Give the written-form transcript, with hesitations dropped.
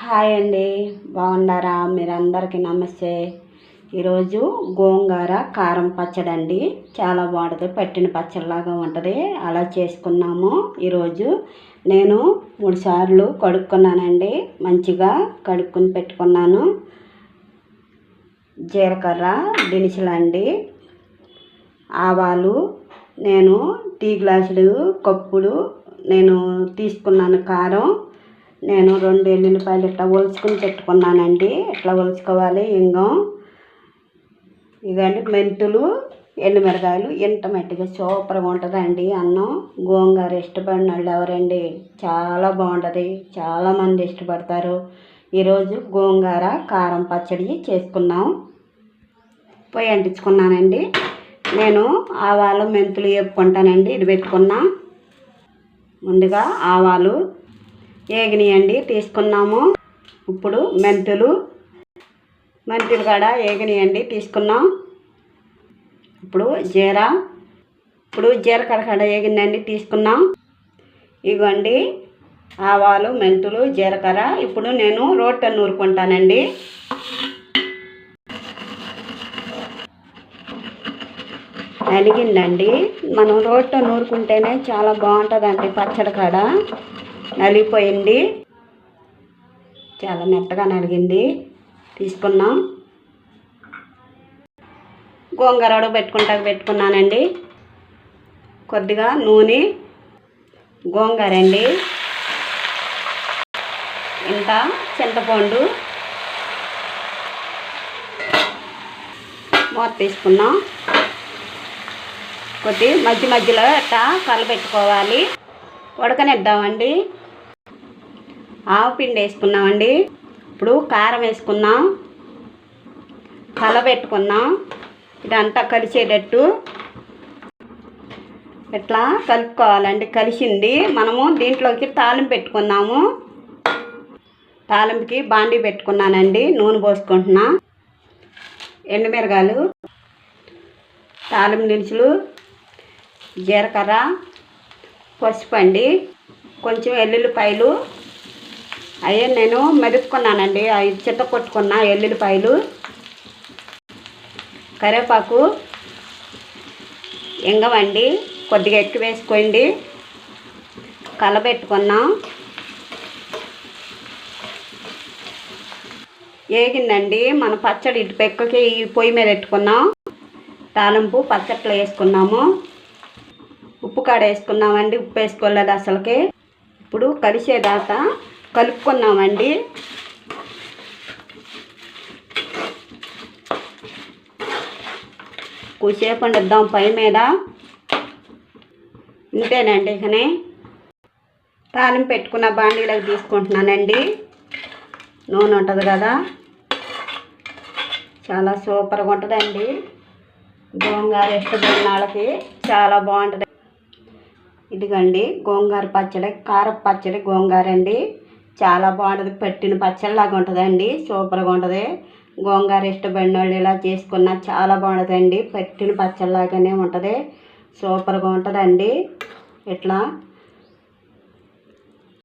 Hi అండి, బాగున్నారా? మీరందరికీ నమస్తే. ఈరోజు గోంగూర కారం పచ్చడి అండి. చాలా బాగుంటుంది, పట్టిన పచ్చడిలాగా ఉంటుంది. అలా చేసుకున్నాము. ఈరోజు నేను 3 సార్లు కడుక్కున్నానండి. మంచిగా కడుక్కుని పెట్టుకున్నాను. జీలకర్ర దినుసులండి, ఆవాలు, నేను టీ గ్లాసులు కప్పుడు నేను తీసుకున్నాను. కారం నేను 2 ఎల్లుల్లిపాయలు ఇట్లా ఒలుచుకుని పెట్టుకున్నానండి. ఇట్లా ఒలుచుకోవాలి. ఇంగం ఇదండి, మెంతులు, ఎండుమిరకాయలు. ఇంత మట్టిగా సూపర్గా ఉంటుందండి అన్నం. గోంగూర ఇష్టపడిన వాళ్ళు ఎవరండి? చాలా బాగుంటుంది, చాలామంది ఇష్టపడతారు. ఈరోజు గోంగూర కారం పచ్చడి చేసుకున్నాం. పొయ్యి అంటించుకున్నానండి. నేను ఆవాలు మెంతులు వేపుకుంటానండి. ఇది పెట్టుకున్నా. ముందుగా ఆవాలు ఏగినాయండి, తీసుకున్నాము. ఇప్పుడు మెంతులు కూడా ఏగినాయండి, తీసుకున్నాం. ఇప్పుడు జీలకర్ర కూడా ఏగిందండి, తీసుకున్నాం. ఇవ్వండి ఆవాలు, మెంతులు, జీలకర్ర. ఇప్పుడు నేను రోట్లో నూరుకుంటానండి. నలిగిందండి. మనం రోట్లో నూరుకుంటేనే చాలా బాగుంటుందండి పచ్చడి కాడ. నలిగిపోయింది, చాలా మెత్తగా నలిగింది. తీసుకున్నాం. గోంగూర పెట్టుకున్నానండి. కొద్దిగా నూనె, గోంగూర అండి, ఇంత చింతపండు, మూత తీసుకున్నాం. కొద్ది మధ్యలో అట్టా కలబెట్టుకోవాలి. ఉడకనిద్దామండి. ఆవపిండి వేసుకున్నామండి. ఇప్పుడు కారం వేసుకున్నాం, కలబెట్టుకున్నాం. ఇదంతా కలిసేటట్టు ఇట్లా కలుపుకోవాలండి. కలిసింది. మనము దీంట్లోకి తాలింపు పెట్టుకున్నాము. తాలింపుకి బాండీ పెట్టుకున్నానండి. నూనె పోసుకుంటున్నా. ఎండుమిరగాయలు, తాలింపు దినుసులు, జీలకర్ర, పసుపు అండి, కొంచెం ఎల్లుల్లిపాయలు. అవి నేను మెదుపుకున్నానండి. అవి చిత్త కొట్టుకున్న ఎల్లుల్లిపాయలు, కరివేపాకు, ఇంగవండి కొద్దిగా ఎక్కువ వేసుకోండి. కలబెట్టుకున్నాం. ఏగిందండి. మన పచ్చడి ఇటు పెక్కకి ఈ పొయ్యి మీద పెట్టుకున్నాం. తాలింపు పచ్చట్లో వేసుకున్నాము. ఉప్పు కాడ వేసుకున్నామండి. ఉప్పు వేసుకోలేదు అసలుకి. ఇప్పుడు కలిసేదాకా కలుపుకున్నామండి. కూసేపు వండిద్దాం పై మీద. ఇంతేనండి. ఇకనే తాలింపు పెట్టుకున్న బాండీలోకి తీసుకుంటున్నానండి. నూనె ఉంటుంది కదా, చాలా సూపర్గా ఉంటుందండి. గోంగూర ఇష్టపడిన వాళ్ళకి చాలా బాగుంటుంది. ఇదిగండి గోంగూర పచ్చడి, కారపు పచ్చడి గోంగూర అండి. చాలా బాగుంటుంది. పట్టిన పచ్చడిలాగా ఉంటుందండి. సూపర్గా ఉంటుంది. గోంగూర ఇష్టపడిన వాళ్ళు ఇలా చేసుకున్నా చాలా బాగుంటుందండి. పట్టిన పచ్చడిలాగానే ఉంటుంది. సూపర్గా ఉంటుందండి. ఇట్లా